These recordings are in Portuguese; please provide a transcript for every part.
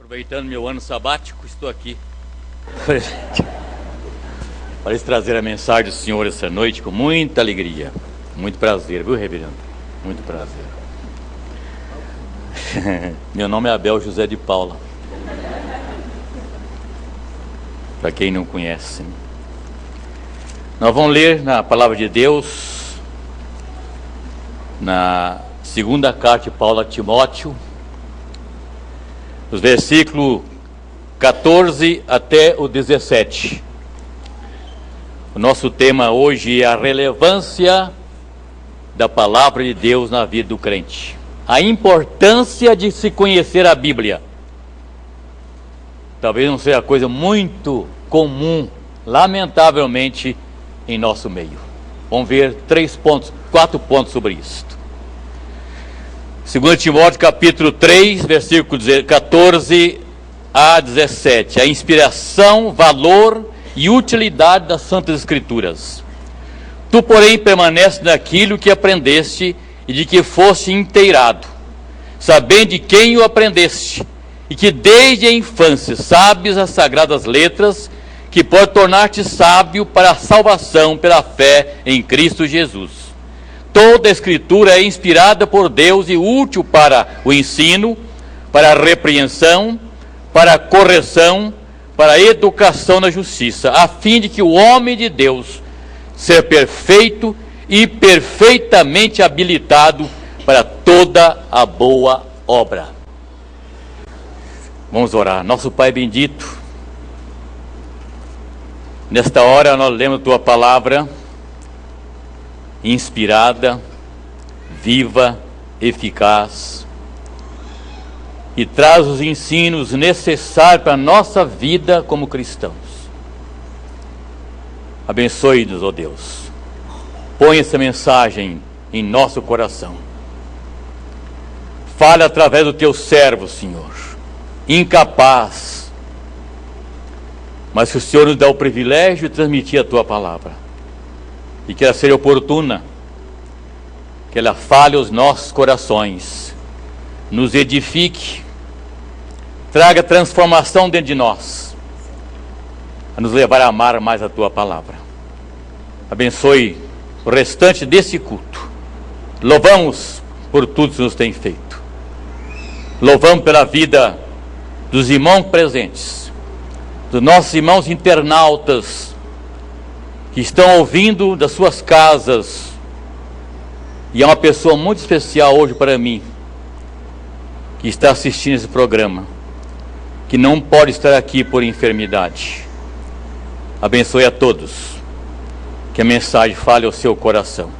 Aproveitando meu ano sabático, estou aqui para trazer a mensagem do Senhor essa noite com muita alegria, muito prazer, viu, reverendo? Muito prazer. Meu nome é Abel José de Paula, para quem não conhece. Nós vamos ler na Palavra de Deus, na segunda carta de Paulo a Timóteo, os versículos 14 até o 17. O nosso tema hoje é a relevância da Palavra de Deus na vida do crente. A importância de se conhecer a Bíblia. Talvez não seja coisa muito comum, lamentavelmente, em nosso meio. Vamos ver 4 pontos sobre isso. 2 Timóteo capítulo 3, versículo 14 a 17. A inspiração, valor e utilidade das Santas Escrituras. Tu, porém, permanece naquilo que aprendeste e de que foste inteirado, sabendo de quem o aprendeste, e que desde a infância sabes as sagradas letras, que pode tornar-te sábio para a salvação pela fé em Cristo Jesus. Toda a Escritura é inspirada por Deus e útil para o ensino, para a repreensão, para a correção, para a educação na justiça, a fim de que o homem de Deus seja perfeito e perfeitamente habilitado para toda a boa obra. Vamos orar. Nosso Pai bendito, nesta hora nós lemos Tua Palavra, inspirada, viva, eficaz, e traz os ensinos necessários para a nossa vida como cristãos. Abençoe-nos, ó Deus. Põe essa mensagem em nosso coração. Fale através do Teu servo, Senhor, incapaz, mas que o Senhor nos dá o privilégio de transmitir a Tua Palavra. E que ela seja oportuna, que ela fale aos nossos corações, nos edifique, traga transformação dentro de nós, a nos levar a amar mais a Tua Palavra. Abençoe o restante desse culto. Louvamos por tudo que nos tem feito. Louvamos pela vida dos irmãos presentes, dos nossos irmãos internautas, que estão ouvindo das suas casas, e é uma pessoa muito especial hoje para mim, que está assistindo esse programa, que não pode estar aqui por enfermidade. Abençoe a todos, que a mensagem fale ao seu coração.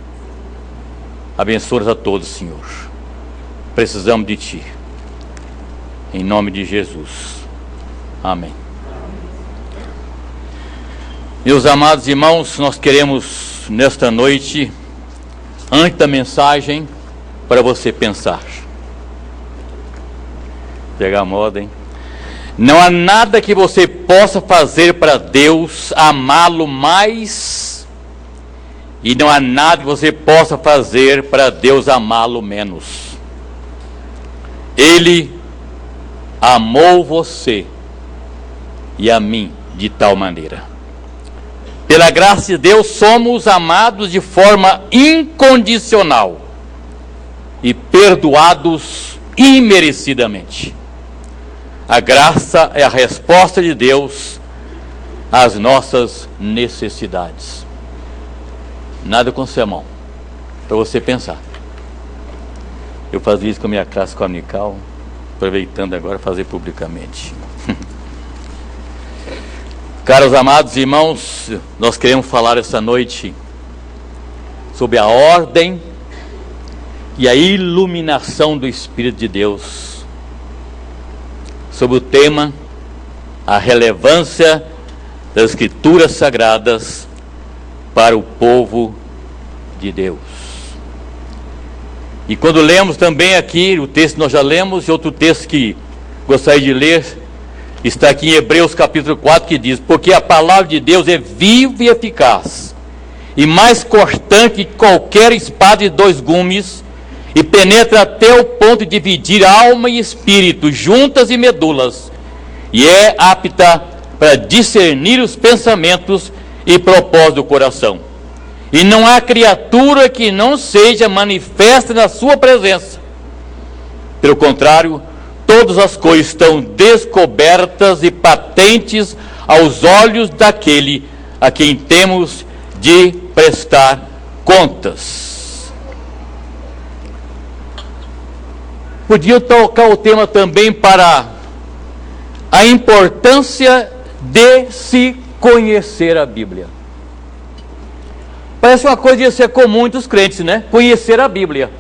Abençoe a todos, Senhor. Precisamos de Ti, em nome de Jesus. Amém. Meus amados irmãos, nós queremos nesta noite, antes da mensagem, para você pensar. Pegar a moda, hein? Não há nada que você possa fazer para Deus amá-lo mais, e não há nada que você possa fazer para Deus amá-lo menos. Ele amou você e a mim de tal maneira. Pela graça de Deus somos amados de forma incondicional e perdoados imerecidamente. A graça é a resposta de Deus às nossas necessidades. Nada com sermão, para você pensar. Eu fazia isso com a minha classe comunical, aproveitando agora fazer publicamente. Caros amados irmãos, nós queremos falar essa noite sobre a ordem e a iluminação do Espírito de Deus, sobre o tema, a relevância das Escrituras Sagradas para o povo de Deus. E quando lemos também aqui, o texto que nós já lemos, e outro texto que gostaria de ler, está aqui em Hebreus capítulo 4, que diz: porque a palavra de Deus é viva e eficaz, e mais cortante que qualquer espada de 2 gumes, e penetra até o ponto de dividir alma e espírito, juntas e medulas, e é apta para discernir os pensamentos e propósitos do coração. E não há criatura que não seja manifesta na sua presença. Pelo contrário, todas as coisas estão descobertas e patentes aos olhos daquele a quem temos de prestar contas. Podia tocar o tema também para a importância de se conhecer a Bíblia. Parece uma coisa de ser comum entre os crentes, né? Conhecer a Bíblia.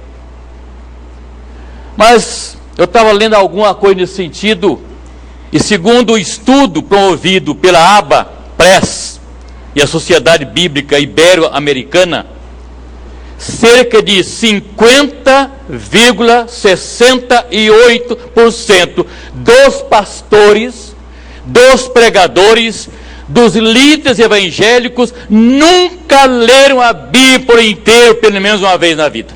Mas eu estava lendo alguma coisa nesse sentido, e segundo o estudo promovido pela ABA Press e a Sociedade Bíblica Ibero-Americana, cerca de 50,68% dos pastores, dos pregadores, dos líderes evangélicos nunca leram a Bíblia por inteiro, pelo menos uma vez na vida.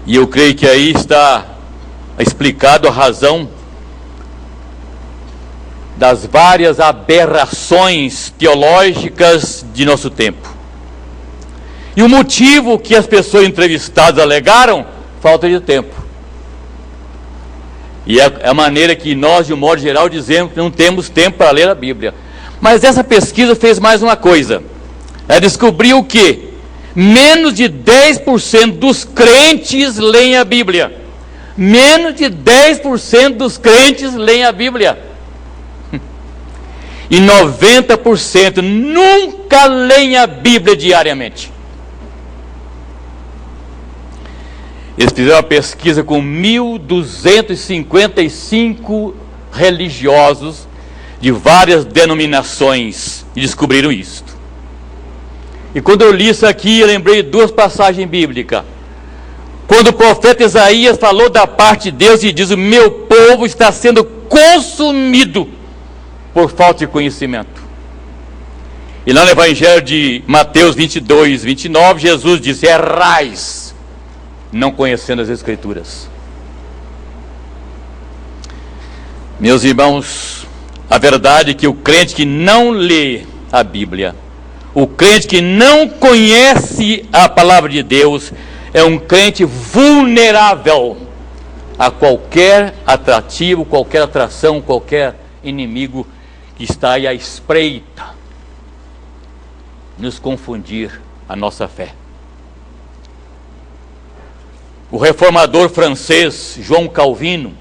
E eu creio que aí está explicado a razão das várias aberrações teológicas de nosso tempo. E o motivo que as pessoas entrevistadas alegaram? Falta de tempo. E é a maneira que nós, de um modo geral, dizemos que não temos tempo para ler a Bíblia. Mas essa pesquisa fez mais uma coisa. Ela descobriu que menos de 10% dos crentes leem a Bíblia. Menos de 10% dos crentes leem a Bíblia. E 90% nunca leem a Bíblia diariamente. Eles fizeram uma pesquisa com 1.255 religiosos de várias denominações e descobriram isso. E quando eu li isso aqui, eu lembrei de duas passagens bíblicas. Quando o profeta Isaías falou da parte de Deus e diz: o meu povo está sendo consumido por falta de conhecimento. E lá no Evangelho de Mateus 22, 29, Jesus disse: errais, não conhecendo as Escrituras. Meus irmãos, a verdade é que o crente que não lê a Bíblia, o crente que não conhece a palavra de Deus, é um crente vulnerável a qualquer atrativo, qualquer atração, qualquer inimigo que está aí à espreita, nos confundir a nossa fé. O reformador francês João Calvino,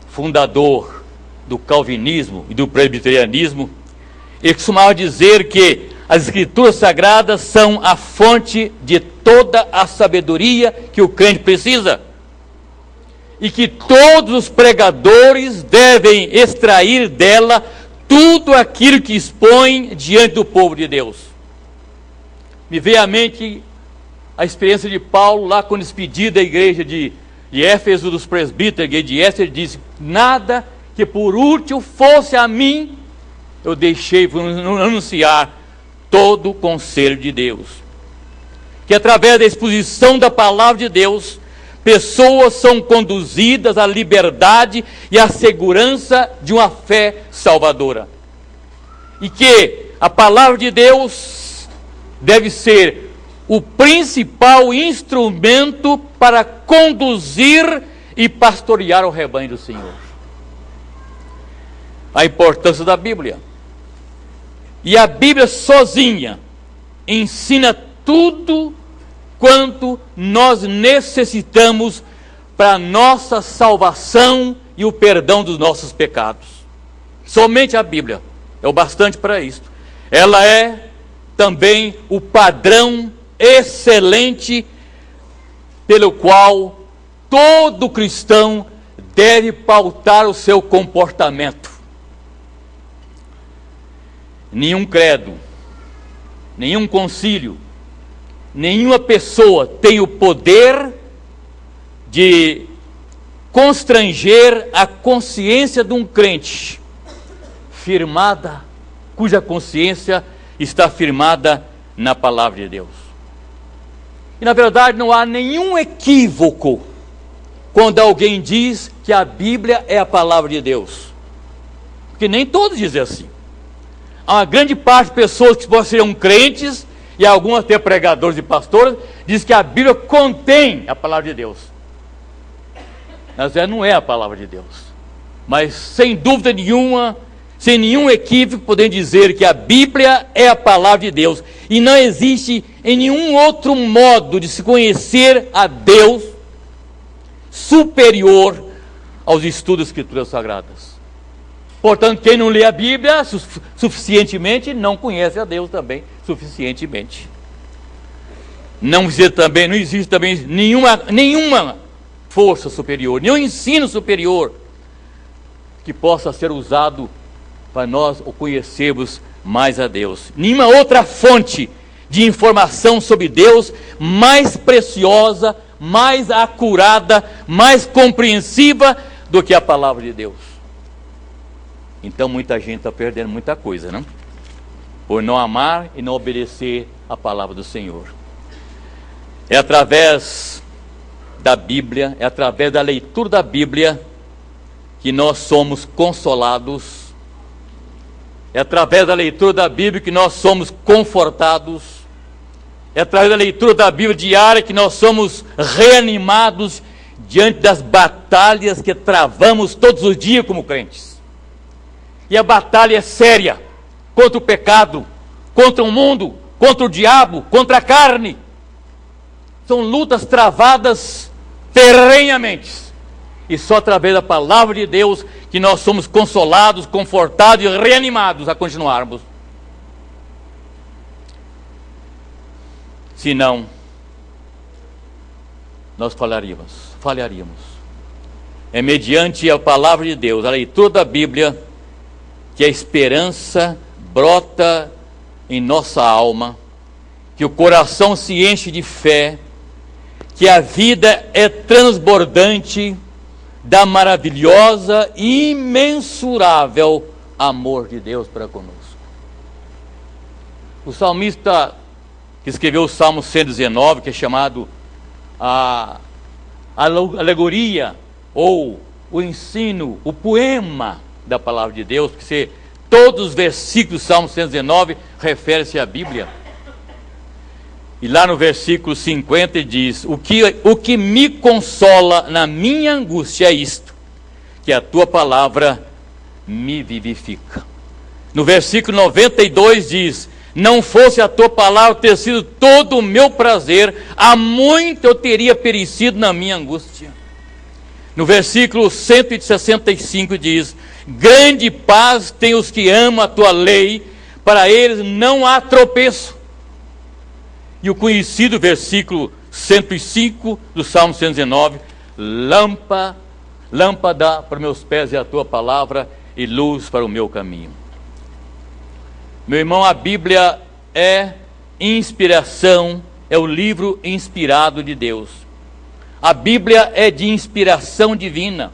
fundador do calvinismo e do presbiterianismo, ele costumava dizer que as Escrituras Sagradas são a fonte de toda a sabedoria que o crente precisa, e que todos os pregadores devem extrair dela tudo aquilo que expõe diante do povo de Deus. Me veio à mente a experiência de Paulo lá quando despediu da igreja de Éfeso, dos presbíteros, a igreja de Éfeso, ele disse: nada que por útil fosse a mim, eu deixei por anunciar todo o conselho de Deus. Que através da exposição da palavra de Deus, pessoas são conduzidas à liberdade e à segurança de uma fé salvadora. E que a palavra de Deus deve ser o principal instrumento para conduzir e pastorear o rebanho do Senhor. A importância da Bíblia. E a Bíblia sozinha ensina tudo quanto nós necessitamos para a nossa salvação e o perdão dos nossos pecados. Somente a Bíblia é o bastante para isso. Ela é também o padrão excelente pelo qual todo cristão deve pautar o seu comportamento. Nenhum credo, nenhum concílio, nenhuma pessoa tem o poder de constranger a consciência de um crente firmada, cuja consciência está firmada na palavra de Deus. E na verdade não há nenhum equívoco quando alguém diz que a Bíblia é a palavra de Deus. Porque nem todos dizem assim. Há uma grande parte de pessoas que serão crentes, e alguns até pregadores e pastores, diz que a Bíblia contém a palavra de Deus. Mas não é a palavra de Deus. Mas sem dúvida nenhuma, sem nenhum equívoco, podemos dizer que a Bíblia é a palavra de Deus. E não existe em nenhum outro modo de se conhecer a Deus superior aos estudos das Escrituras Sagradas. Portanto, quem não lê a Bíblia suficientemente, não conhece a Deus também suficientemente. Não existe também nenhuma força superior, nenhum ensino superior que possa ser usado para nós o conhecermos mais a Deus. Nenhuma outra fonte de informação sobre Deus mais preciosa, mais acurada, mais compreensiva do que a palavra de Deus. Então muita gente está perdendo muita coisa, não? Por não amar e não obedecer a palavra do Senhor. É através da Bíblia, é através da leitura da Bíblia que nós somos consolados. É através da leitura da Bíblia que nós somos confortados. É através da leitura da Bíblia diária que nós somos reanimados diante das batalhas que travamos todos os dias como crentes. E a batalha é séria contra o pecado, contra o mundo, contra o diabo, contra a carne. São lutas travadas ferrenhamente. E só através da palavra de Deus que nós somos consolados, confortados e reanimados a continuarmos. Senão, nós falharíamos. É mediante a palavra de Deus, a leitura da Bíblia, que a esperança brota em nossa alma, que o coração se enche de fé, que a vida é transbordante da maravilhosa e imensurável amor de Deus para conosco. O salmista que escreveu o Salmo 119, que é chamado a alegoria, ou o ensino, o poema da palavra de Deus, porque todos os versículos do Salmo 119 referem-se à Bíblia. E lá no versículo 50 ele diz: o que me consola na minha angústia é isto, que a tua palavra me vivifica. No versículo 92 diz: não fosse a tua palavra ter sido todo o meu prazer, há muito eu teria perecido na minha angústia. No versículo 165 diz: grande paz tem os que amam a tua lei, para eles não há tropeço. E o conhecido versículo 105 do Salmo 119: lâmpada para meus pés é a tua palavra e luz para o meu caminho. Meu irmão, a Bíblia é inspiração, é o livro inspirado de Deus. A Bíblia é de inspiração divina.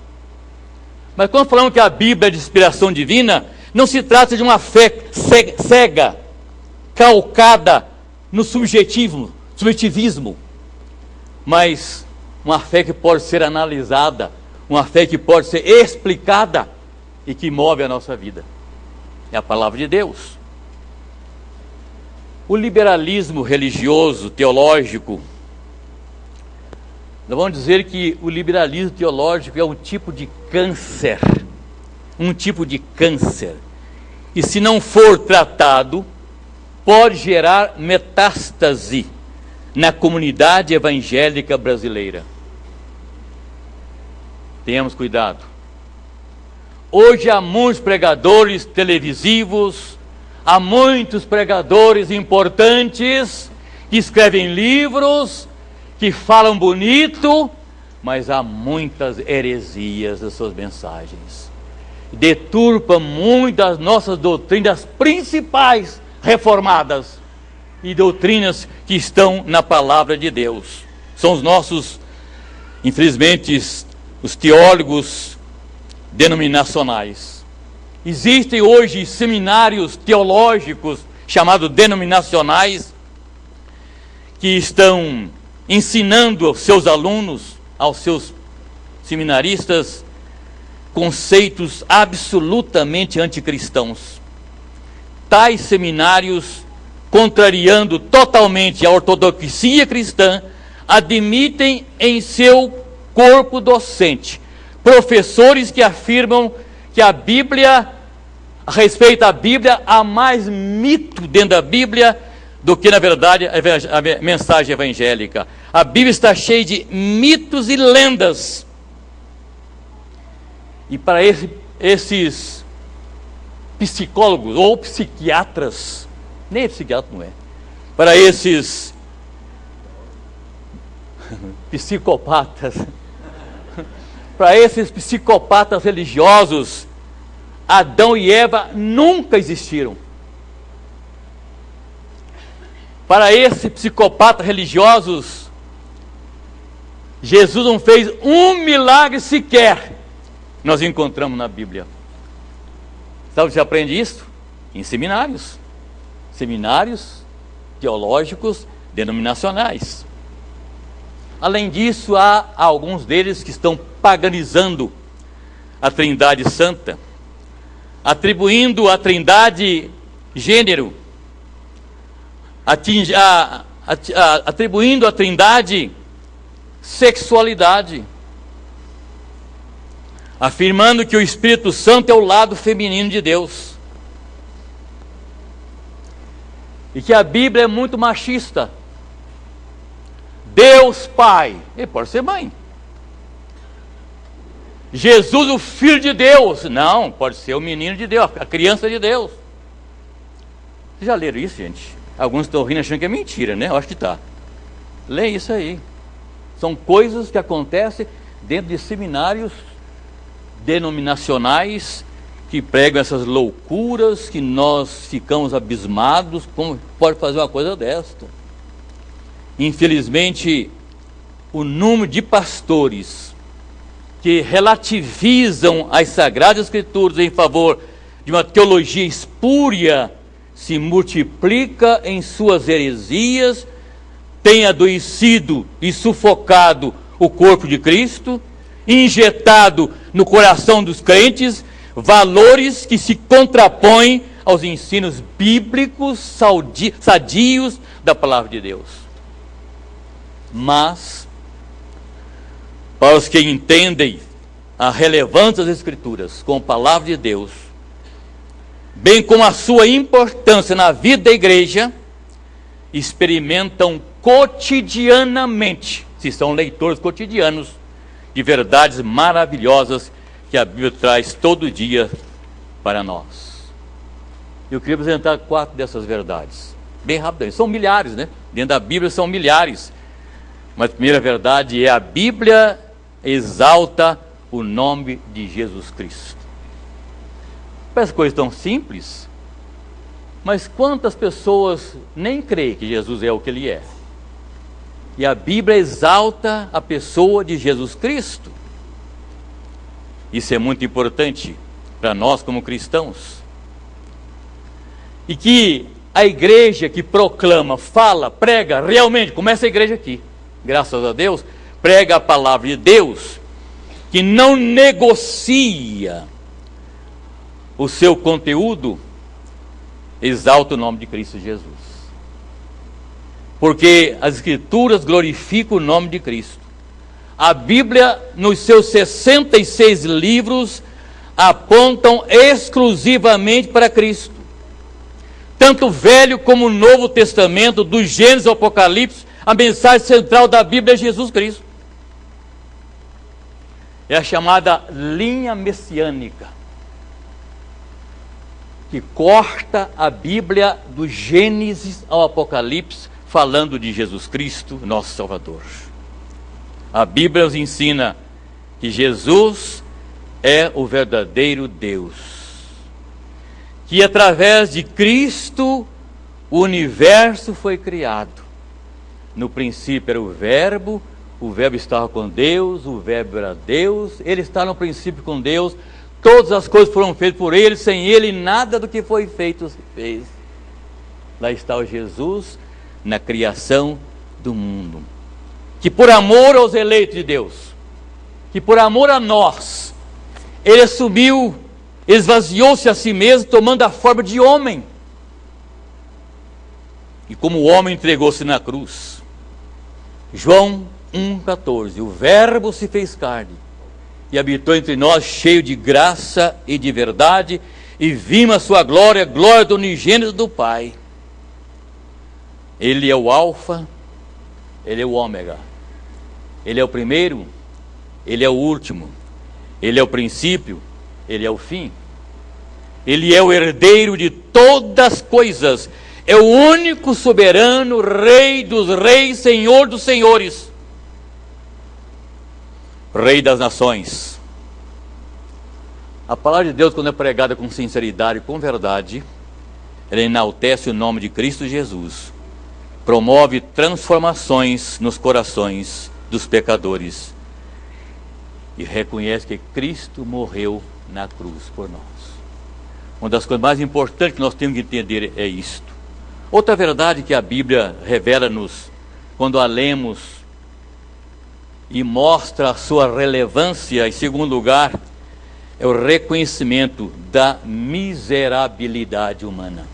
Mas quando falamos que a Bíblia é de inspiração divina, não se trata de uma fé cega, calcada no subjetivismo, mas uma fé que pode ser analisada, uma fé que pode ser explicada e que move a nossa vida. É a palavra de Deus. O liberalismo religioso, teológico, nós vamos dizer que o liberalismo teológico é um tipo de câncer, e se não for tratado, pode gerar metástase na comunidade evangélica brasileira. Tenhamos cuidado. Hoje há muitos pregadores televisivos, há muitos pregadores importantes que escrevem livros, que falam bonito, mas há muitas heresias das suas mensagens. Deturpam muito as nossas doutrinas principais reformadas e doutrinas que estão na palavra de Deus. São os nossos, infelizmente, os teólogos denominacionais. Existem hoje seminários teológicos chamados denominacionais que estão ensinando aos seus alunos, aos seus seminaristas conceitos absolutamente anticristãos. Tais seminários, contrariando totalmente a ortodoxia cristã, admitem em seu corpo docente professores que afirmam que a Bíblia, a respeito à Bíblia, há mais mito dentro da Bíblia do que, na verdade, a mensagem evangélica. A Bíblia está cheia de mitos e lendas. E para esses psicólogos ou psiquiatras, nem psiquiatra não é, para esses psicopatas, para esses psicopatas religiosos, Adão e Eva nunca existiram. Para esses psicopatas religiosos, Jesus não fez um milagre sequer. Nós encontramos na Bíblia. Sabe onde você aprende isso? Em seminários. Seminários teológicos denominacionais. Além disso, há alguns deles que estão paganizando a Trindade Santa, atribuindo à Trindade gênero, atribuindo à Trindade sexualidade, afirmando que o Espírito Santo é o lado feminino de Deus, e que a Bíblia é muito machista. Deus Pai, ele pode ser mãe. Jesus, o Filho de Deus, não, pode ser o menino de Deus, a criança de Deus. Vocês já leram isso, gente? Alguns estão rindo achando que é mentira, né? Eu acho que está. Leia isso aí. São coisas que acontecem dentro de seminários denominacionais que pregam essas loucuras que nós ficamos abismados. Como pode fazer uma coisa desta? Infelizmente, o número de pastores que relativizam as Sagradas Escrituras em favor de uma teologia espúria se multiplica em suas heresias, tem adoecido e sufocado o corpo de Cristo, injetado no coração dos crentes valores que se contrapõem aos ensinos bíblicos sadios da palavra de Deus. Mas, para os que entendem a relevância das Escrituras com a palavra de Deus, bem como a sua importância na vida da igreja, experimentam cotidianamente, se são leitores cotidianos, de verdades maravilhosas que a Bíblia traz todo dia para nós. Eu queria apresentar 4 dessas verdades, bem rapidamente. São milhares, né? Dentro da Bíblia são milhares. Mas a primeira verdade é: a Bíblia exalta o nome de Jesus Cristo. Parece coisa tão simples, mas quantas pessoas nem creem que Jesus é o que Ele é? E a Bíblia exalta a pessoa de Jesus Cristo. Isso é muito importante para nós como cristãos. E que a igreja que proclama, fala, prega, realmente, como essa igreja aqui, graças a Deus, prega a palavra de Deus, que não negocia o seu conteúdo, exalta o nome de Cristo Jesus. Porque as Escrituras glorificam o nome de Cristo. A Bíblia, nos seus 66 livros, apontam exclusivamente para Cristo. Tanto o Velho como o Novo Testamento, do Gênesis ao Apocalipse, a mensagem central da Bíblia é Jesus Cristo. É a chamada linha messiânica, que corta a Bíblia do Gênesis ao Apocalipse, falando de Jesus Cristo, nosso Salvador. A Bíblia nos ensina que Jesus é o verdadeiro Deus, que através de Cristo o universo foi criado. No princípio era o Verbo estava com Deus, o Verbo era Deus, Ele está no princípio com Deus, todas as coisas foram feitas por Ele, sem Ele nada do que foi feito se fez. Lá está o Jesus na criação do mundo, que por amor aos eleitos de Deus, que por amor a nós, ele assumiu, esvaziou-se a si mesmo, tomando a forma de homem. E como homem entregou-se na cruz. João 1,14. O Verbo se fez carne e habitou entre nós, cheio de graça e de verdade, e vimos a sua glória, glória do unigênito do Pai. Ele é o Alfa, ele é o Ômega. Ele é o primeiro, ele é o último. Ele é o princípio, ele é o fim. Ele é o herdeiro de todas as coisas. É o único soberano, Rei dos reis, Senhor dos senhores. Rei das nações. A palavra de Deus, quando é pregada com sinceridade e com verdade, ela enaltece o nome de Cristo Jesus. Promove transformações nos corações dos pecadores. E reconhece que Cristo morreu na cruz por nós. Uma das coisas mais importantes que nós temos que entender é isto. Outra verdade que a Bíblia revela-nos, quando a lemos e mostra a sua relevância, em segundo lugar, é o reconhecimento da miserabilidade humana.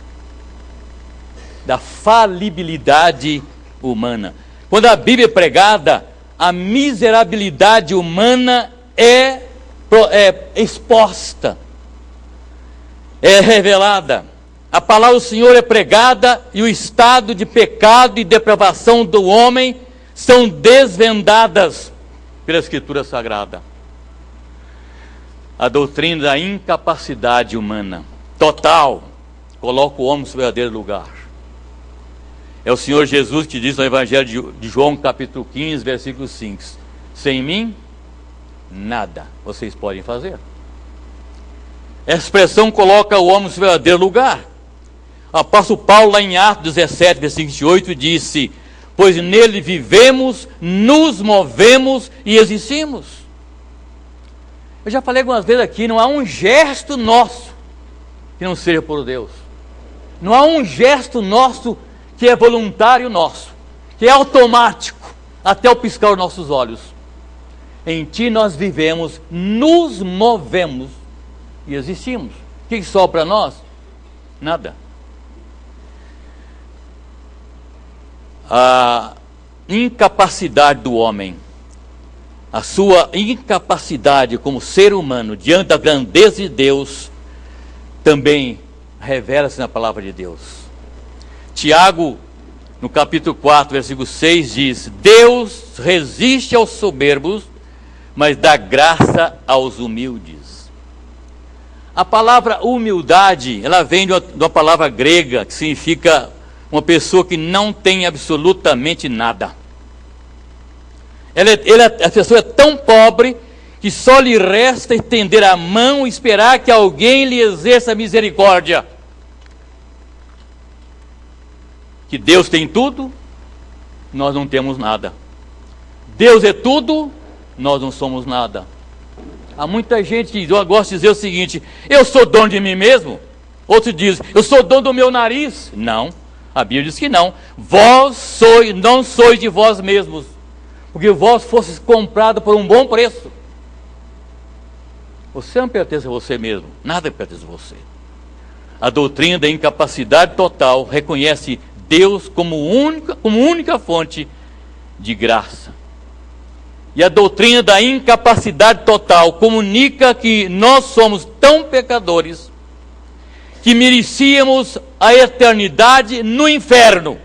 Da falibilidade humana. Quando a Bíblia é pregada, a miserabilidade humana é exposta, é revelada. A palavra do Senhor é pregada e o estado de pecado e depravação do homem são desvendadas pela Escritura Sagrada. A doutrina da incapacidade humana total coloca o homem no seu verdadeiro lugar. É o Senhor Jesus que diz no Evangelho de João, capítulo 15, versículo 5: sem mim, nada vocês podem fazer. Essa expressão coloca o homem no seu verdadeiro lugar. O apóstolo Paulo, lá em Atos 17, versículo 28, disse: pois nele vivemos, nos movemos e existimos. Eu já falei algumas vezes aqui, não há um gesto nosso que não seja por Deus. Não há um gesto nosso que é voluntário nosso, que é automático, até o piscar os nossos olhos. Em Ti nós vivemos, nos movemos e existimos. O que sobra para nós? Nada. A incapacidade do homem, a sua incapacidade como ser humano diante da grandeza de Deus, também revela-se na palavra de Deus. Tiago, no capítulo 4, versículo 6, diz: Deus resiste aos soberbos, mas dá graça aos humildes. A palavra humildade, ela vem de uma palavra grega, que significa uma pessoa que não tem absolutamente nada. A pessoa é tão pobre que só lhe resta estender a mão e esperar que alguém lhe exerça misericórdia. Que Deus tem tudo, nós não temos nada. Deus é tudo, nós não somos nada. Há muita gente que gosta de dizer o seguinte: eu sou dono de mim mesmo. Outros dizem: eu sou dono do meu nariz. Não, a Bíblia diz que não. Vós não sois de vós mesmos, porque vós fostes comprado por um bom preço. Você não pertence a você mesmo, nada pertence a você. A doutrina da incapacidade total reconhece Deus como única fonte de graça. E a doutrina da incapacidade total comunica que nós somos tão pecadores que merecíamos a eternidade no inferno.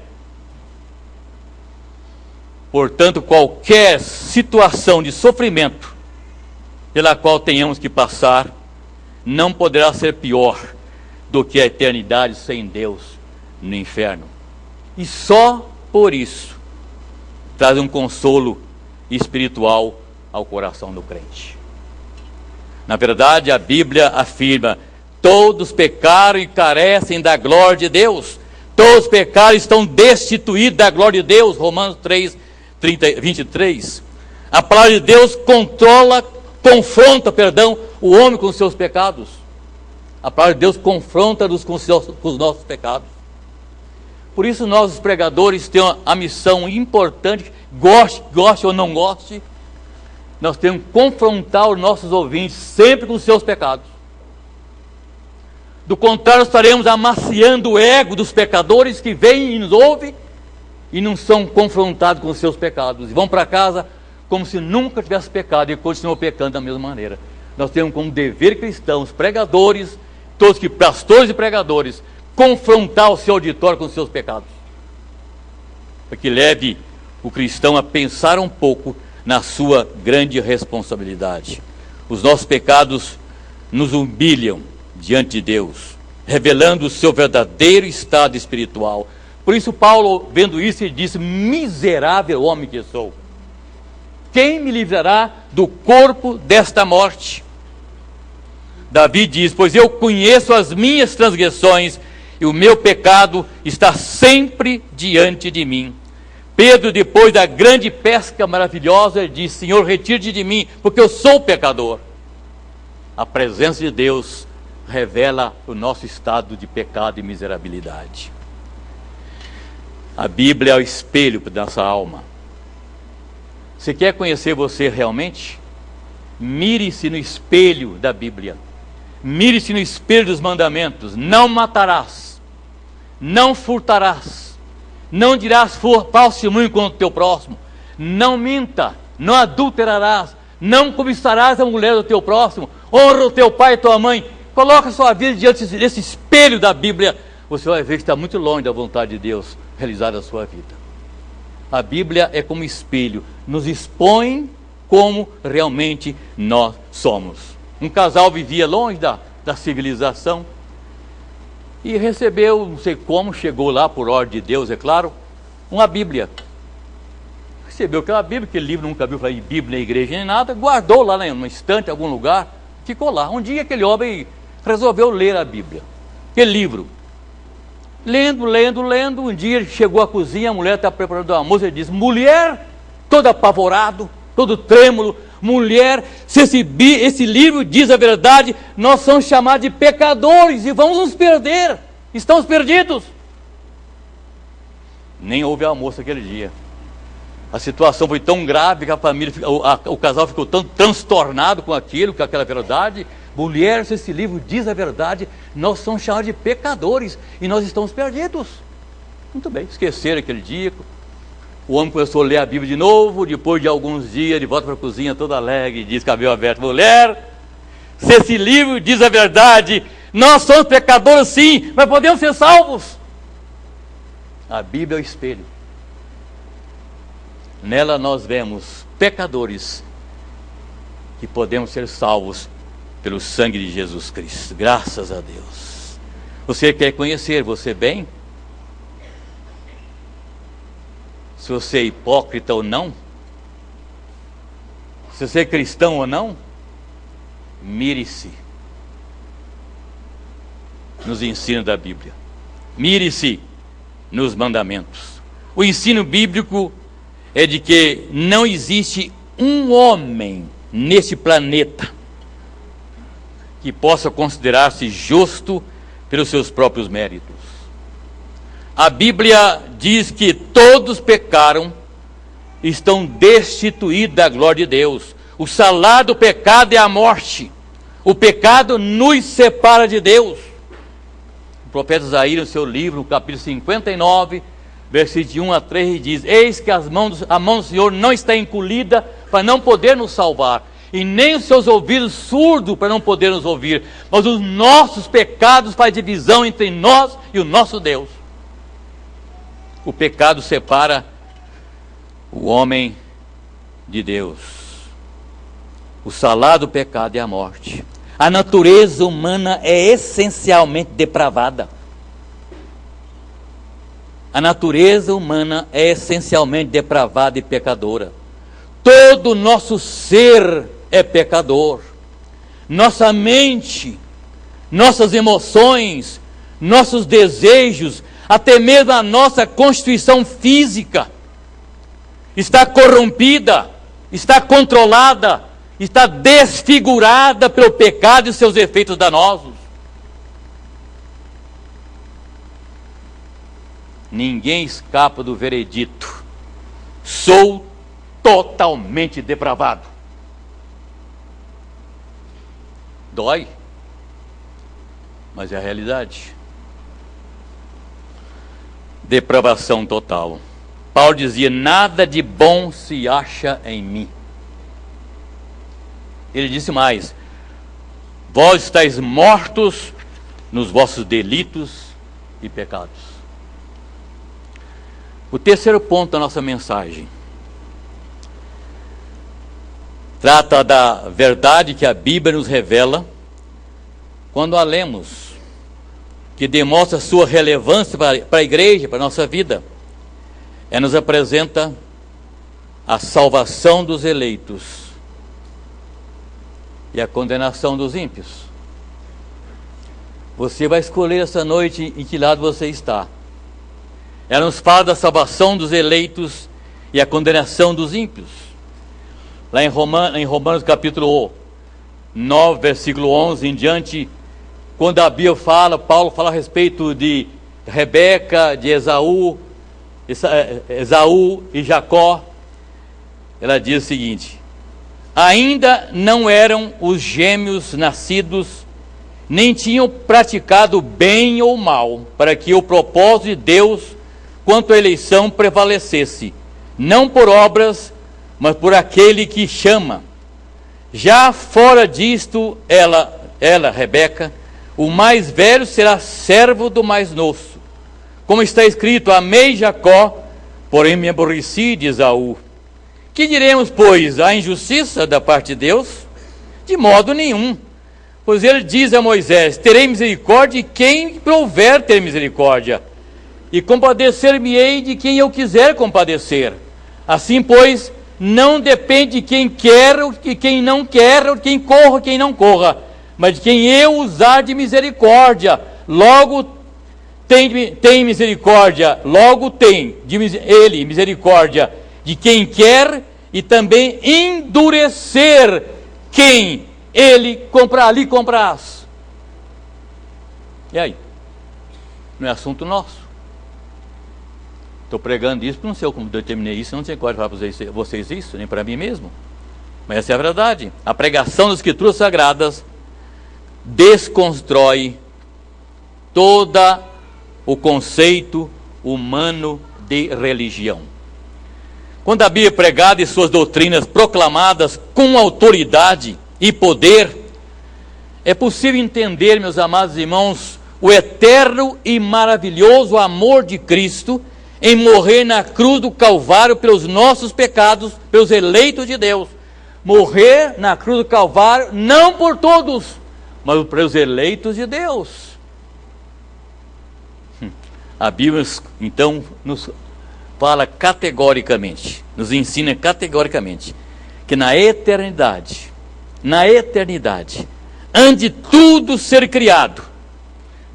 Portanto, qualquer situação de sofrimento pela qual tenhamos que passar não poderá ser pior do que a eternidade sem Deus no inferno. E só por isso traz um consolo espiritual ao coração do crente. Na verdade, a Bíblia afirma: todos pecaram e carecem da glória de Deus. Todos pecaram e estão destituídos da glória de Deus. Romanos 3, 23. A palavra de Deus confronta o homem com os seus pecados. A palavra de Deus confronta-nos com os nossos pecados. Por isso nós, os pregadores, temos a missão importante, goste ou não goste, nós temos que confrontar os nossos ouvintes sempre com os seus pecados. Do contrário, estaremos amaciando o ego dos pecadores que vêm e nos ouvem e não são confrontados com os seus pecados. E vão para casa como se nunca tivesse pecado e continuam pecando da mesma maneira. Nós temos como dever cristão, os pregadores, todos que pastores e pregadores, confrontar o seu auditório com os seus pecados. Para que leve o cristão a pensar um pouco na sua grande responsabilidade. Os nossos pecados nos humilham diante de Deus, revelando o seu verdadeiro estado espiritual. Por isso Paulo, vendo isso, ele disse: miserável homem que sou, quem me livrará do corpo desta morte? Davi diz: pois eu conheço as minhas transgressões e o meu pecado está sempre diante de mim. Pedro, depois da grande pesca maravilhosa, ele diz: Senhor, retire-te de mim, porque eu sou pecador. A presença de Deus revela o nosso estado de pecado e miserabilidade. A Bíblia é o espelho da nossa alma. Você quer conhecer você realmente? Mire-se no espelho da Bíblia. Mire-se no espelho dos mandamentos. Não matarás, não furtarás, não dirás falso testemunho contra o teu próximo, não minta, não adulterarás, não cobiçarás a mulher do teu próximo, honra o teu pai e tua mãe. Coloca a sua vida diante desse espelho da Bíblia, você vai ver que está muito longe da vontade de Deus realizar a sua vida. A Bíblia é como espelho, nos expõe como realmente nós somos. Um casal vivia longe da civilização e recebeu, não sei como, chegou lá por ordem de Deus, é claro, uma Bíblia. Recebeu aquela Bíblia, aquele livro nunca viu falar em Bíblia na igreja nem nada, guardou lá numa estante, em algum lugar, ficou lá. Um dia aquele homem resolveu ler a Bíblia, aquele livro. Lendo, um dia ele chegou à cozinha, a mulher está preparando o almoço, ele diz: mulher, todo apavorado, todo trêmulo, mulher, se esse livro diz a verdade, nós somos chamados de pecadores e vamos nos perder, estamos perdidos. Nem houve almoço aquele dia. A situação foi tão grave que a família, o casal ficou tão transtornado com aquilo, com aquela verdade. Mulher, se esse livro diz a verdade, nós somos chamados de pecadores e nós estamos perdidos. Muito bem, esqueceram aquele dia. O homem começou a ler a Bíblia de novo. Depois de alguns dias, ele volta para a cozinha todo alegre e diz, cabelo aberto: mulher, se esse livro diz a verdade, nós somos pecadores sim, mas podemos ser salvos. A Bíblia é o espelho. Nela nós vemos pecadores que podemos ser salvos pelo sangue de Jesus Cristo. Graças a Deus. Você quer conhecer você bem? Se você é hipócrita ou não? Se você é cristão ou não? Mire-se nos ensinos da Bíblia. Mire-se nos mandamentos. O ensino bíblico é de que não existe um homem neste planeta que possa considerar-se justo pelos seus próprios méritos. A Bíblia diz que todos pecaram e estão destituídos da glória de Deus. O salário do pecado é a morte. O pecado nos separa de Deus. O profeta Isaías, no seu livro, no capítulo 59, versículos de 1 a 3, diz: eis que a mão do Senhor não está encolhida para não poder nos salvar, e nem os seus ouvidos surdos para não poder nos ouvir, mas os nossos pecados fazem divisão entre nós e o nosso Deus. O pecado separa o homem de Deus. O salário do pecado é a morte. A natureza humana é essencialmente depravada. A natureza humana é essencialmente depravada e pecadora. Todo o nosso ser é pecador. Nossa mente, nossas emoções, nossos desejos, até mesmo a nossa constituição física está corrompida, está controlada, está desfigurada pelo pecado e seus efeitos danosos. Ninguém escapa do veredito: sou totalmente depravado. Dói, mas é a realidade. Depravação total. Paulo dizia: nada de bom se acha em mim. Ele disse mais: vós estáis mortos nos vossos delitos e pecados. O terceiro ponto da nossa mensagem trata da verdade que a Bíblia nos revela quando a lemos, que demonstra sua relevância para a igreja, para a nossa vida. Nos apresenta a salvação dos eleitos e a condenação dos ímpios. Você vai escolher essa noite em que lado você está. Ela nos fala da salvação dos eleitos e a condenação dos ímpios. Lá em Romanos capítulo 9, versículo 11 em diante, quando a Bíblia Paulo fala a respeito de Rebeca, de Esaú e Jacó, ela diz o seguinte: ainda não eram os gêmeos nascidos, nem tinham praticado bem ou mal, para que o propósito de Deus quanto à eleição prevalecesse, não por obras, mas por aquele que chama. Já fora disto, ela, Rebeca, o mais velho será servo do mais moço. Como está escrito: amei Jacó, porém me aborreci de Esaú. Que diremos, pois, a injustiça da parte de Deus? De modo nenhum. Pois ele diz a Moisés: terei misericórdia de quem prouver ter misericórdia, e compadecer-me-ei de quem eu quiser compadecer. Assim, pois, não depende de quem quer ou de quem não quer, ou de quem corra ou quem não corra, mas de quem eu usar de misericórdia. Logo tem misericórdia, logo tem ele misericórdia de quem quer, e também endurecer quem ele lhe compraz. E aí? Não é assunto nosso. Estou pregando isso, não sei como determinei isso, não sei qual falar para vocês isso, nem para mim mesmo. Mas essa é a verdade. A pregação das Escrituras Sagradas desconstrói todo o conceito humano de religião. Quando a Bíblia é pregada e suas doutrinas proclamadas com autoridade e poder, é possível entender, meus amados irmãos, o eterno e maravilhoso amor de Cristo em morrer na cruz do Calvário pelos nossos pecados, pelos eleitos de Deus. Morrer na cruz do Calvário, não por todos, mas pelos eleitos de Deus. A Bíblia, então, nos fala categoricamente, nos ensina categoricamente, que na eternidade, antes de tudo ser criado,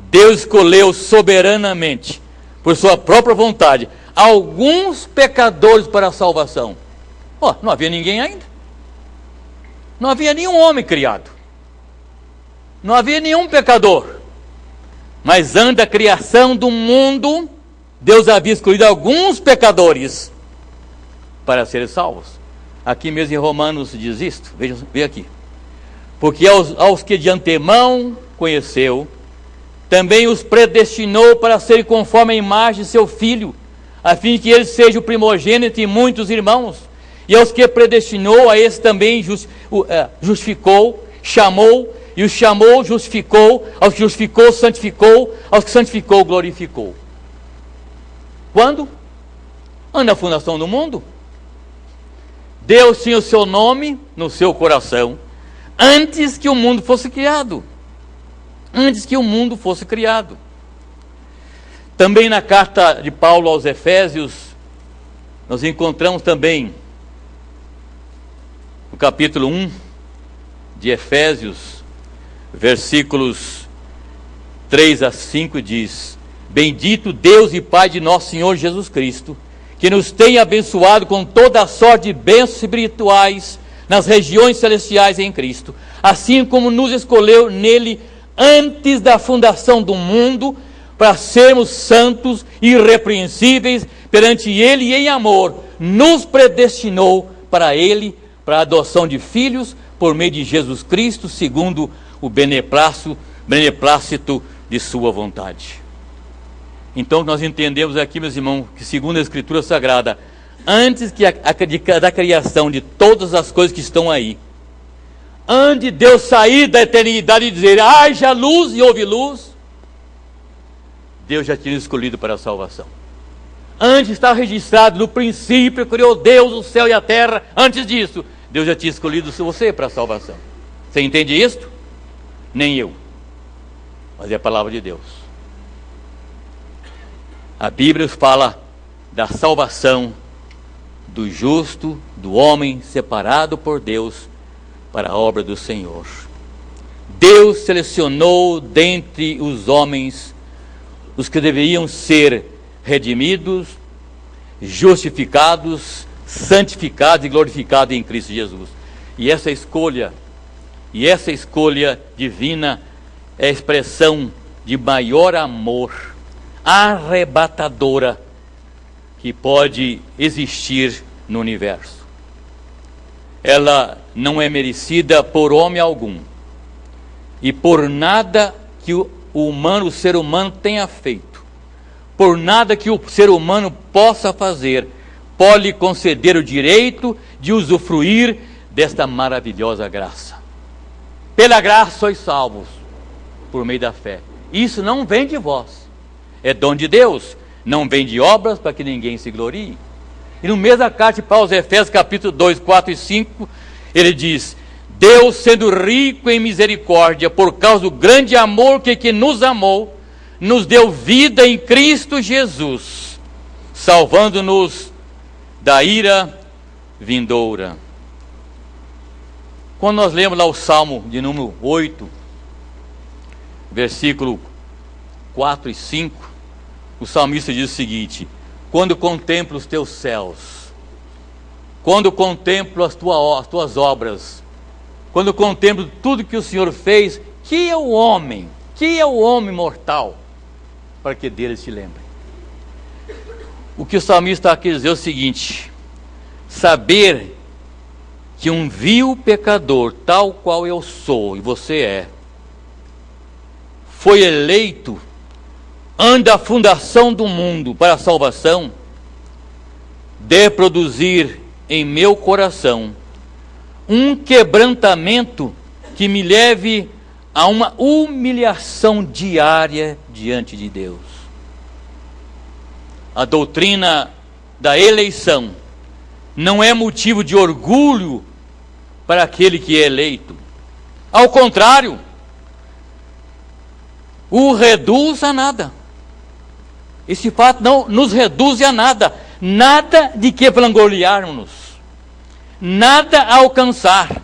Deus escolheu soberanamente, por sua própria vontade, alguns pecadores para a salvação. Não havia ninguém ainda. Não havia nenhum homem criado. Não havia nenhum pecador. Mas antes da criação do mundo, Deus havia escolhido alguns pecadores para serem salvos. Aqui mesmo em Romanos diz isto. Veja aqui. Porque aos que de antemão conheceu, também os predestinou para serem conforme a imagem de seu Filho, a fim de que ele seja o primogênito de muitos irmãos. E aos que predestinou, a esse também justificou, chamou, e os chamou, justificou, aos que justificou, santificou, aos que santificou, glorificou. Quando? Antes da fundação do mundo. Deus tinha o seu nome no seu coração, antes que o mundo fosse criado. Antes que o mundo fosse criado. Também na carta de Paulo aos Efésios, nós encontramos também, no capítulo 1 de Efésios, versículos 3 a 5, diz: bendito Deus e Pai de nosso Senhor Jesus Cristo, que nos tem abençoado com toda a sorte de bênçãos espirituais nas regiões celestiais em Cristo, assim como nos escolheu nele antes da fundação do mundo, para sermos santos e irrepreensíveis perante ele, e em amor nos predestinou para ele, para a adoção de filhos por meio de Jesus Cristo, segundo o beneplácito de sua vontade. Então nós entendemos aqui, meus irmãos, que segundo a Escritura Sagrada, antes da criação de todas as coisas que estão aí, antes de Deus sair da eternidade e dizer, haja luz e houve luz, Deus já tinha escolhido para a salvação. Antes está registrado, no princípio criou Deus o céu e a terra. Antes disso, Deus já tinha escolhido você para a salvação. Você entende isto? Nem eu. Mas é a palavra de Deus. A Bíblia fala da salvação do justo, do homem separado por Deus para a obra do Senhor. Deus selecionou dentre os homens os que deveriam ser redimidos, justificados, santificados e glorificados em Cristo Jesus. E essa escolha divina é a expressão de maior amor arrebatadora que pode existir no universo. Ela não é merecida por homem algum e por nada que o ser humano tenha feito. Por nada que o ser humano possa fazer, pode conceder o direito de usufruir desta maravilhosa graça. Pela graça sois salvos, por meio da fé. Isso não vem de vós, é dom de Deus, não vem de obras para que ninguém se glorie. E no mesmo carta de Paulo aos Efésios, capítulo 2, 4 e 5, ele diz, Deus sendo rico em misericórdia, por causa do grande amor que nos amou, nos deu vida em Cristo Jesus, salvando-nos da ira vindoura. Quando nós lemos lá o Salmo de número 8, versículo 4 e 5, o salmista diz o seguinte, quando contemplo os teus céus, quando contemplo as tuas obras, quando contemplo tudo que o Senhor fez, que é o homem mortal, para que dele se lembre. O que o salmista está aqui dizer é o seguinte, saber que um vil pecador, tal qual eu sou e você é, foi eleito antes da fundação do mundo para a salvação, deve produzir em meu coração um quebrantamento que me leve a uma humilhação diária diante de Deus. A doutrina da eleição não é motivo de orgulho para aquele que é eleito. Ao contrário, o reduz a nada. Esse fato não nos reduz a nada. Nada de que vangloriarmos, nada a alcançar,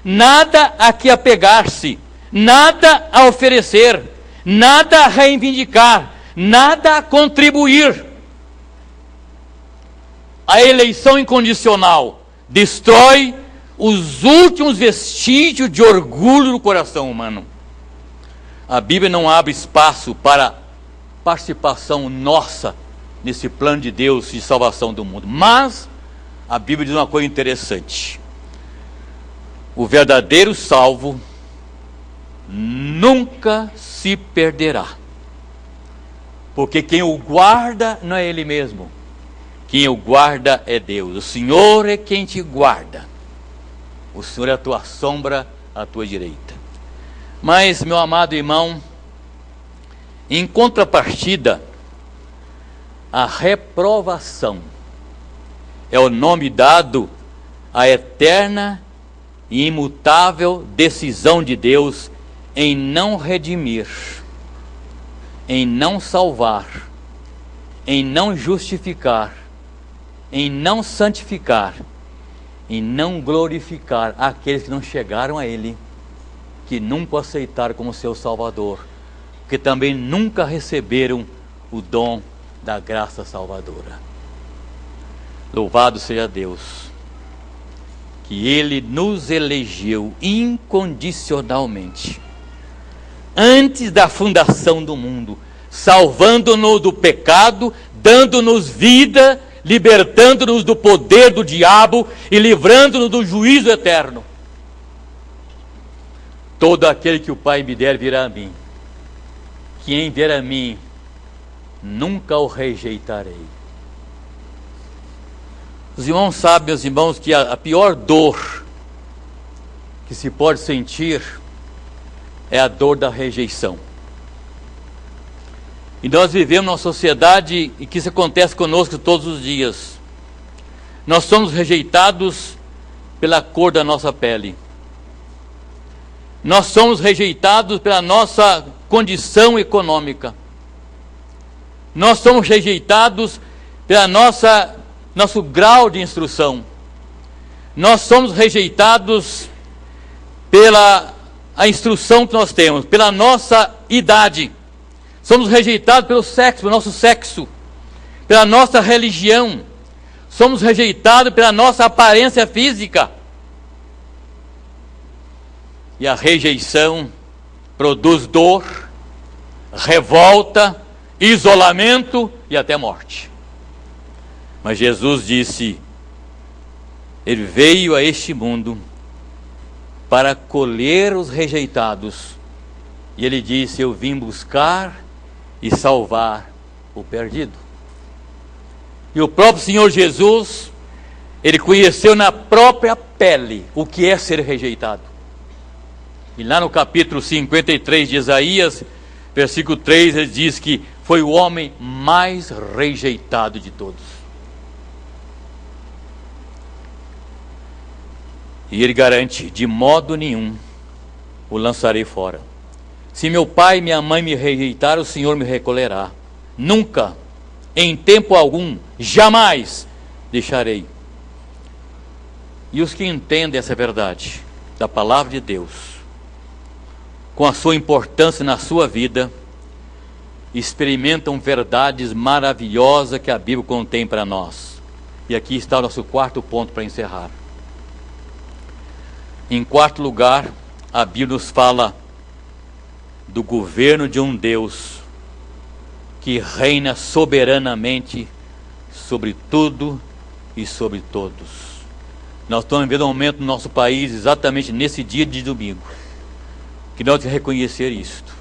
nada a que apegar-se, nada a oferecer, nada a reivindicar, nada a contribuir. A eleição incondicional destrói os últimos vestígios de orgulho no coração humano. A Bíblia não abre espaço para participação nossa nesse plano de Deus de salvação do mundo. Mas a Bíblia diz uma coisa interessante. O verdadeiro salvo nunca se perderá. Porque quem o guarda não é ele mesmo. Quem o guarda é Deus. O Senhor é quem te guarda. O Senhor é a tua sombra à tua direita. Mas, meu amado irmão, em contrapartida, a reprovação é o nome dado à eterna e imutável decisão de Deus em não redimir, em não salvar, em não justificar, em não santificar, em não glorificar aqueles que não chegaram a Ele, que nunca o aceitaram como seu Salvador, que também nunca receberam o dom da graça salvadora. Louvado seja Deus, que Ele nos elegeu incondicionalmente, antes da fundação do mundo, salvando-nos do pecado, dando-nos vida libertando-nos do poder do diabo e livrando-nos do juízo eterno. Todo aquele que o Pai me der virá a mim. Quem vier a mim, nunca o rejeitarei. Os irmãos sabem, meus irmãos, que a pior dor que se pode sentir é a dor da rejeição. E nós vivemos numa sociedade em que isso acontece conosco todos os dias. Nós somos rejeitados pela cor da nossa pele. Nós somos rejeitados pela nossa condição econômica. Nós somos rejeitados pela nosso grau de instrução. Nós somos rejeitados pela a instrução que nós temos, pela nossa idade. Somos rejeitados pelo sexo, pelo nosso sexo, pela nossa religião. Somos rejeitados pela nossa aparência física. E a rejeição produz dor, revolta, isolamento e até morte. Mas Jesus disse, Ele veio a este mundo para colher os rejeitados. E Ele disse, eu vim buscar e salvar o perdido. E o próprio Senhor Jesus, Ele conheceu na própria pele o que é ser rejeitado. E lá no capítulo 53 de Isaías, versículo 3, ele diz que foi o homem mais rejeitado de todos. E ele garante, de modo nenhum o lançarei fora. Se meu pai e minha mãe me rejeitaram, o Senhor me recolherá. Nunca, em tempo algum, jamais deixarei. E os que entendem essa verdade da palavra de Deus, com a sua importância na sua vida, experimentam verdades maravilhosas que a Bíblia contém para nós. E aqui está o nosso quarto ponto para encerrar. Em quarto lugar, a Bíblia nos fala do governo de um Deus que reina soberanamente sobre tudo e sobre todos. Nós estamos vivendo um momento no nosso país, exatamente nesse dia de domingo, que nós temos que reconhecer isto,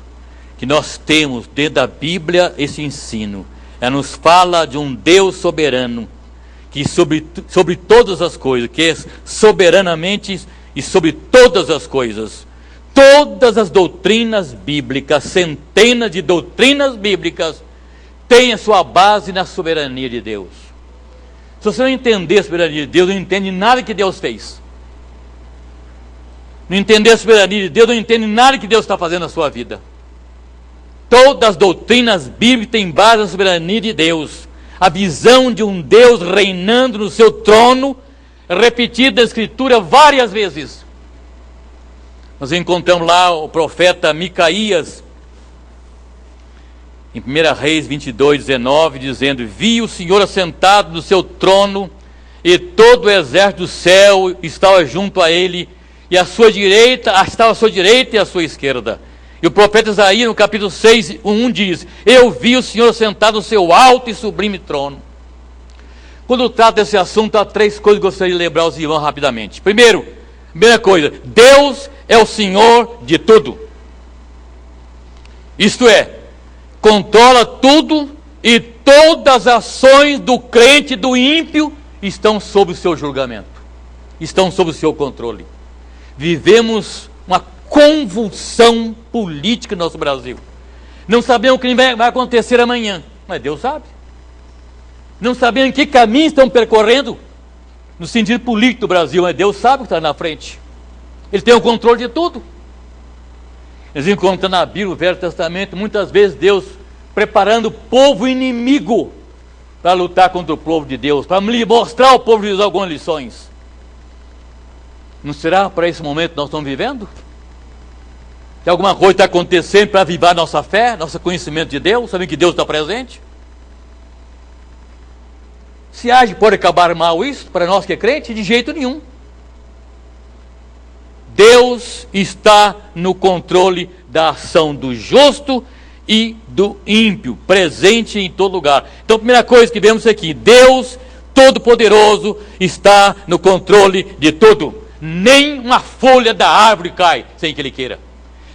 que nós temos dentro da Bíblia esse ensino. Ela nos fala de um Deus soberano, que sobre todas as coisas, que é soberanamente e sobre todas as coisas. Todas as doutrinas bíblicas, centenas de doutrinas bíblicas, têm a sua base na soberania de Deus. Se você não entender a soberania de Deus, não entende nada que Deus fez. Não entender a soberania de Deus, não entende nada que Deus está fazendo na sua vida. Todas as doutrinas bíblicas têm base na soberania de Deus. A visão de um Deus reinando no seu trono, repetida na Escritura várias vezes. Nós encontramos lá o profeta Micaías, em 1 Reis 22, 19, dizendo, vi o Senhor assentado no seu trono, e todo o exército do céu estava junto a ele, e a sua direita, estava à sua direita e à sua esquerda. E o profeta Isaías, no capítulo 6, 1, diz, eu vi o Senhor sentado no seu alto e sublime trono. Quando trata desse assunto, há três coisas que eu gostaria de lembrar aos irmãos rapidamente. Primeira coisa, Deus é o Senhor de tudo. Isto é, controla tudo e todas as ações do crente e do ímpio estão sob o seu julgamento, estão sob o seu controle. Vivemos uma convulsão política no nosso Brasil. Não sabemos o que vai acontecer amanhã, mas Deus sabe. Não sabemos em que caminho estão percorrendo no sentido político do Brasil, mas Deus sabe o que está na frente. Ele tem o controle de tudo. Eles encontram na Bíblia, no Velho Testamento, muitas vezes Deus preparando o povo inimigo para lutar contra o povo de Deus, para mostrar ao povo de Deus algumas lições. Não será para esse momento que nós estamos vivendo? Que alguma coisa está acontecendo para avivar nossa fé, nosso conhecimento de Deus, sabendo que Deus está presente? Se acha que pode acabar mal isso, para nós que é crente? De jeito nenhum. Deus está no controle da ação do justo e do ímpio, presente em todo lugar. Então, a primeira coisa que vemos aqui, Deus Todo-Poderoso está no controle de tudo. Nem uma folha da árvore cai sem que Ele queira.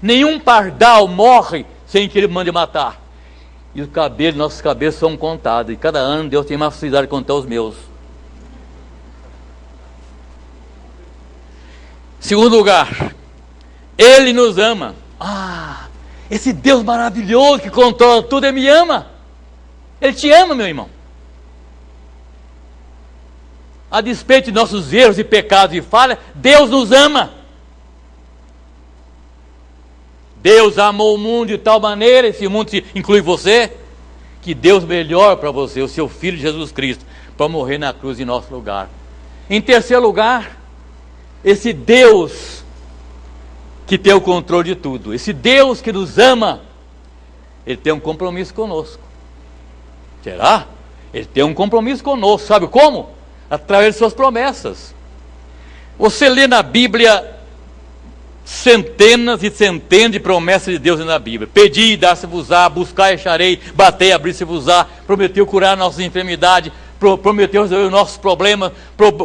Nenhum pardal morre sem que Ele mande matar. E os cabelos, nossos cabelos são contados. E cada ano Deus tem mais facilidade de contar os meus. Segundo lugar, Ele nos ama. Esse Deus maravilhoso que controla tudo, Ele me ama. Ele te ama, meu irmão. A despeito de nossos erros e pecados e falhas, Deus nos ama. Deus amou o mundo de tal maneira, esse mundo inclui você, que Deus melhor para você, o seu Filho Jesus Cristo, para morrer na cruz em nosso lugar. Em terceiro lugar, esse Deus que tem o controle de tudo, esse Deus que nos ama, Ele tem um compromisso conosco. Será? Ele tem um compromisso conosco, sabe como? Através de suas promessas. Você lê na Bíblia centenas e centenas de promessas de Deus na Bíblia. Pedi e dar-se-vos-á, buscar e acharei, batei e abrir-se-vos-á, prometeu curar nossas enfermidades, prometeu resolver os nossos problemas,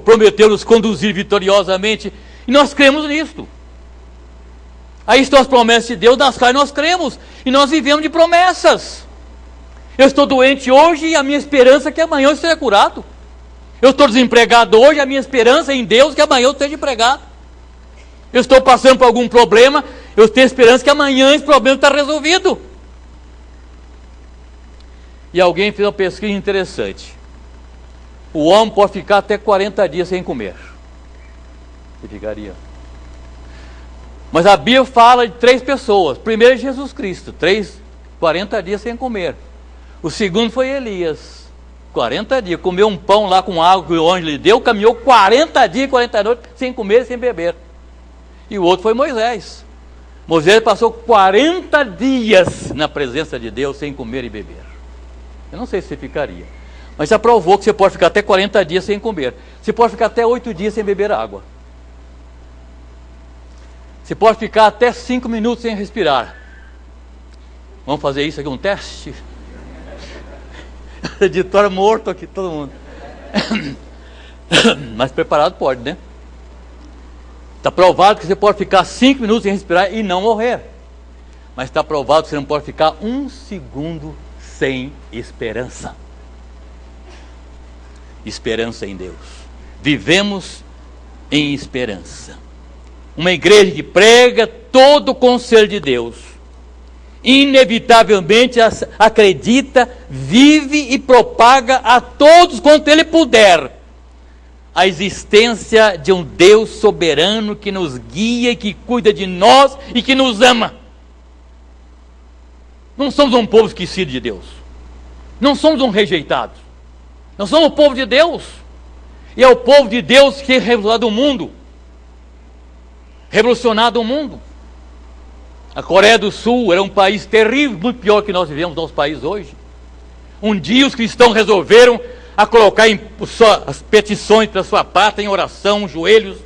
prometeu nos conduzir vitoriosamente, e nós cremos nisto. Aí estão as promessas de Deus, nas quais nós cremos, e nós vivemos de promessas. Eu estou doente hoje e a minha esperança é que amanhã eu esteja curado. Eu estou desempregado hoje, a minha esperança é em Deus que amanhã eu esteja empregado. Eu estou passando por algum problema, eu tenho esperança que amanhã esse problema está resolvido. E alguém fez uma pesquisa interessante. O homem pode ficar até 40 dias sem comer. Você ficaria? Mas a Bíblia fala de 3 pessoas. Primeiro é Jesus Cristo, 40 dias sem comer. O segundo foi Elias, 40 dias, comeu um pão lá com água que o anjo lhe deu, caminhou 40 dias e 40 noites sem comer e sem beber. E o outro foi Moisés. Moisés passou 40 dias na presença de Deus sem comer e beber. Eu não sei se você ficaria, mas já provou que você pode ficar até 40 dias sem comer. Você pode ficar até 8 dias sem beber água. Você pode ficar até 5 minutos sem respirar. Vamos fazer isso aqui, um teste? Editor morto aqui, todo mundo. Mas preparado pode, né? Está provado que você pode ficar 5 minutos sem respirar e não morrer. Mas está provado que você não pode ficar 1 segundo sem esperança. Esperança em Deus. Vivemos em esperança. Uma igreja que prega todo o conselho de Deus, inevitavelmente acredita, vive e propaga a todos quanto Ele puder a existência de um Deus soberano que nos guia, que cuida de nós e que nos ama. Não somos um povo esquecido de Deus. Não somos um rejeitado. Nós somos o povo de Deus. E é o povo de Deus que é revolucionado o mundo. Revolucionado o mundo. A Coreia do Sul era um país terrível, muito pior que nós vivemos no nosso país hoje. Um dia os cristãos resolveram a colocar as petições para sua pátria em oração, joelhos,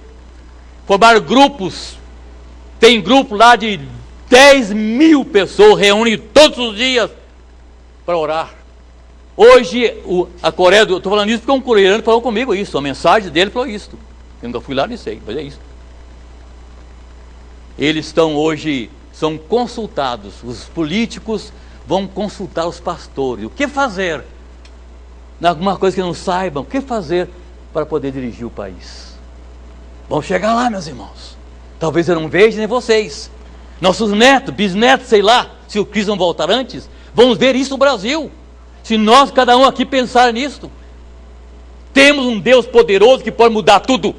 formar grupos. Tem grupo lá de 10.000 pessoas, reúnem todos os dias para orar. Hoje, a Coreia do Sul, estou falando isso porque um coreano falou comigo isso, a mensagem dele falou isso. Eu nunca fui lá, nem sei, mas é isso. Eles estão hoje, são consultados, os políticos vão consultar os pastores. O que fazer? Alguma coisa que não saibam, o que fazer para poder dirigir o país? Vamos chegar lá, meus irmãos. Talvez eu não veja nem vocês. Nossos netos, bisnetos, sei lá, se o Cristo não voltar antes, vamos ver isso no Brasil. Se nós, cada um aqui, pensar nisso. Temos um Deus poderoso que pode mudar tudo.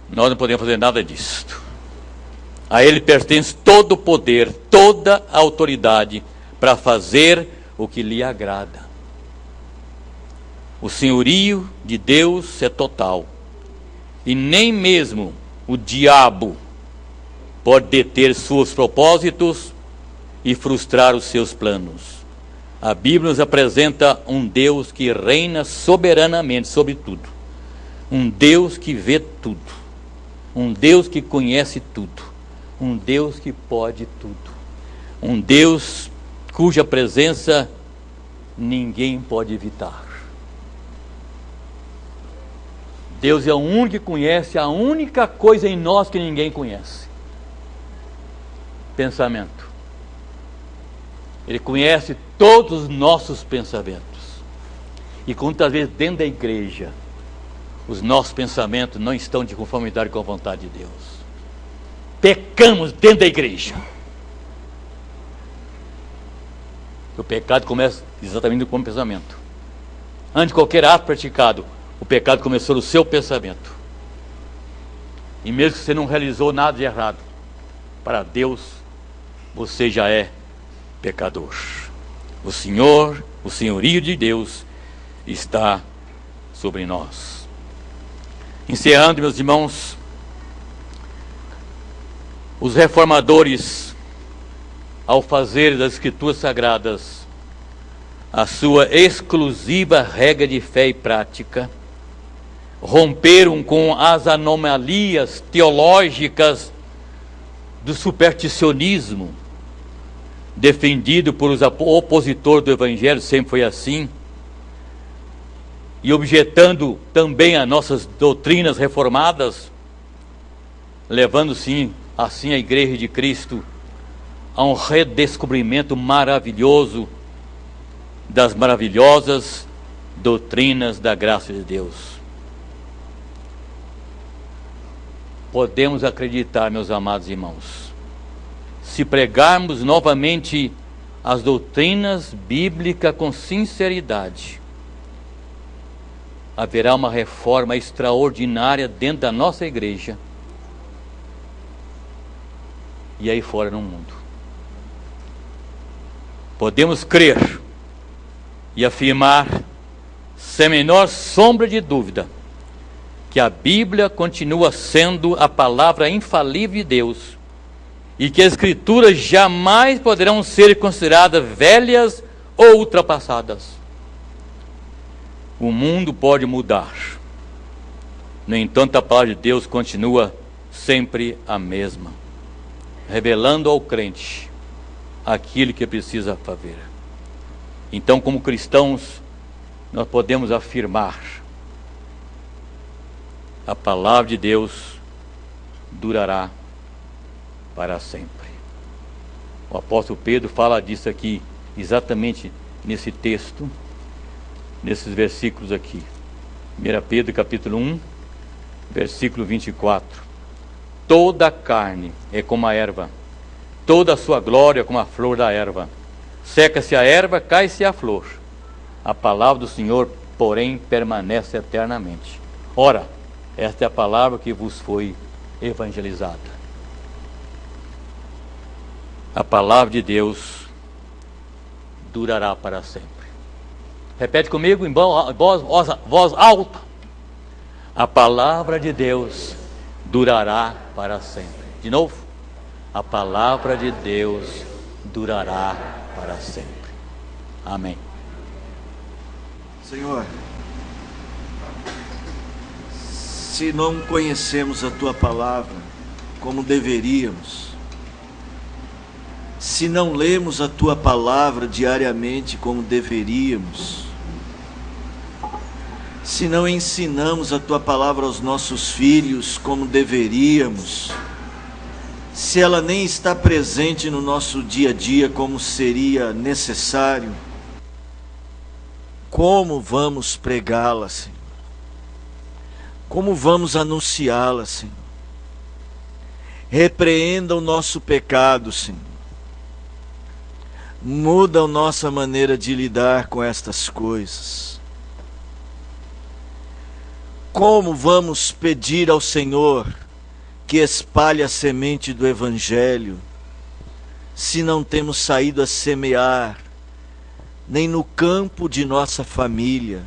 Nós não podemos fazer nada disso. A Ele pertence todo o poder, toda a autoridade para fazer o que lhe agrada. O senhorio de Deus é total. E nem mesmo o diabo pode deter seus propósitos e frustrar os seus planos. A Bíblia nos apresenta um Deus que reina soberanamente sobre tudo. Um Deus que vê tudo. Um Deus que conhece tudo. Um Deus que pode tudo. Um Deus cuja presença ninguém pode evitar. Deus é o único que conhece a única coisa em nós que ninguém conhece: pensamento. Ele conhece todos os nossos pensamentos. E quantas vezes dentro da igreja os nossos pensamentos não estão de conformidade com a vontade de Deus. Pecamos dentro da igreja. O pecado começa exatamente com o pensamento. Antes de qualquer ato praticado, o pecado começou no seu pensamento. E mesmo que você não realizou nada de errado, para Deus você já é pecador. O Senhor, o senhorio de Deus está sobre nós. Encerrando, meus irmãos, os reformadores, ao fazer das Escrituras Sagradas a sua exclusiva regra de fé e prática, romperam com as anomalias teológicas do supersticionismo, defendido por os opositores do Evangelho, sempre foi assim, e objetando também as nossas doutrinas reformadas, levando sim, assim a Igreja de Cristo a um redescobrimento maravilhoso das maravilhosas doutrinas da graça de Deus. Podemos acreditar, meus amados irmãos, se pregarmos novamente as doutrinas bíblicas com sinceridade, haverá uma reforma extraordinária dentro da nossa igreja e aí fora no mundo. Podemos crer e afirmar, sem a menor sombra de dúvida, que a Bíblia continua sendo a palavra infalível de Deus e que as Escrituras jamais poderão ser consideradas velhas ou ultrapassadas. O mundo pode mudar, no entanto a palavra de Deus continua sempre a mesma, revelando ao crente aquilo que precisa fazer. Então, como cristãos, nós podemos afirmar: a palavra de Deus durará para sempre. O apóstolo Pedro fala disso aqui, exatamente nesse texto, nesses versículos aqui. 1 Pedro capítulo 1, versículo 24. Toda a carne é como a erva, toda a sua glória como a flor da erva. Seca-se a erva, cai-se a flor. A palavra do Senhor, porém, permanece eternamente. Ora, esta é a palavra que vos foi evangelizada. A palavra de Deus durará para sempre. Repete comigo em voz alta. A palavra de Deus durará para sempre. De novo. A palavra de Deus durará para sempre. Amém. Senhor, se não conhecemos a Tua palavra como deveríamos, se não lemos a Tua palavra diariamente como deveríamos, se não ensinamos a Tua palavra aos nossos filhos como deveríamos, se ela nem está presente no nosso dia a dia como seria necessário, como vamos pregá-la, Senhor? Como vamos anunciá-la, Senhor? Repreenda o nosso pecado, Senhor. Muda a nossa maneira de lidar com estas coisas. Como vamos pedir ao Senhor que espalhe a semente do Evangelho, se não temos saído a semear, nem no campo de nossa família?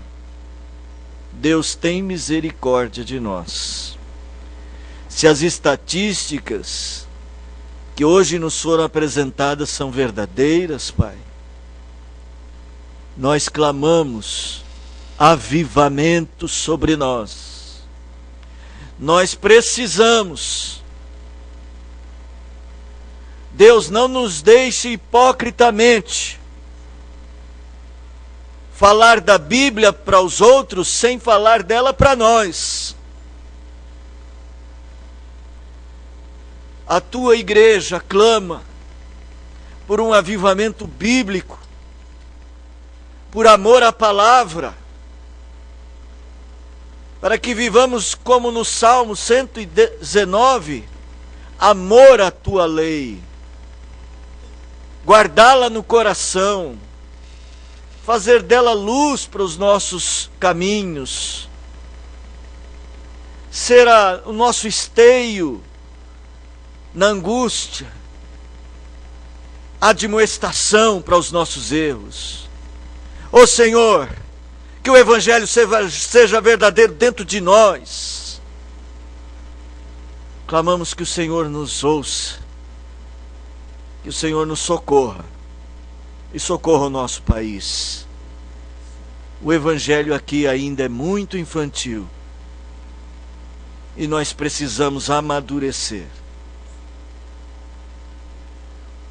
Deus tem misericórdia de nós. Se as estatísticas que hoje nos foram apresentadas são verdadeiras, Pai, nós clamamos avivamento sobre nós. Nós precisamos. Deus, não nos deixe hipocritamente falar da Bíblia para os outros sem falar dela para nós. A tua igreja clama por um avivamento bíblico, por amor à palavra, para que vivamos como no Salmo 119, amor à tua lei, guardá-la no coração, fazer dela luz para os nossos caminhos, ser o nosso esteio na angústia, admoestação para os nossos erros. Ó Senhor, que o Evangelho seja verdadeiro dentro de nós. Clamamos que o Senhor nos ouça, que o Senhor nos socorra e socorra o nosso país. O Evangelho aqui ainda é muito infantil e nós precisamos amadurecer.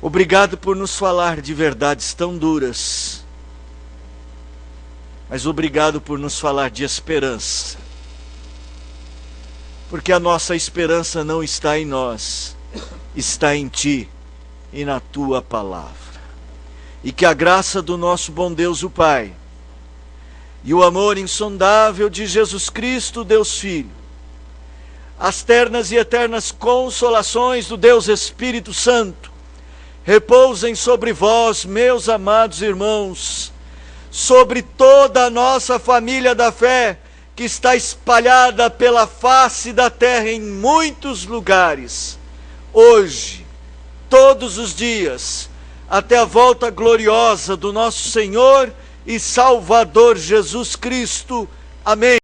Obrigado por nos falar de verdades tão duras, mas obrigado por nos falar de esperança, porque a nossa esperança não está em nós, está em Ti e na Tua palavra. E que a graça do nosso bom Deus, o Pai, e o amor insondável de Jesus Cristo, Deus Filho, as ternas e eternas consolações do Deus Espírito Santo, repousem sobre vós, meus amados irmãos, sobre toda a nossa família da fé, que está espalhada pela face da terra em muitos lugares, hoje, todos os dias, até a volta gloriosa do nosso Senhor e Salvador Jesus Cristo. Amém.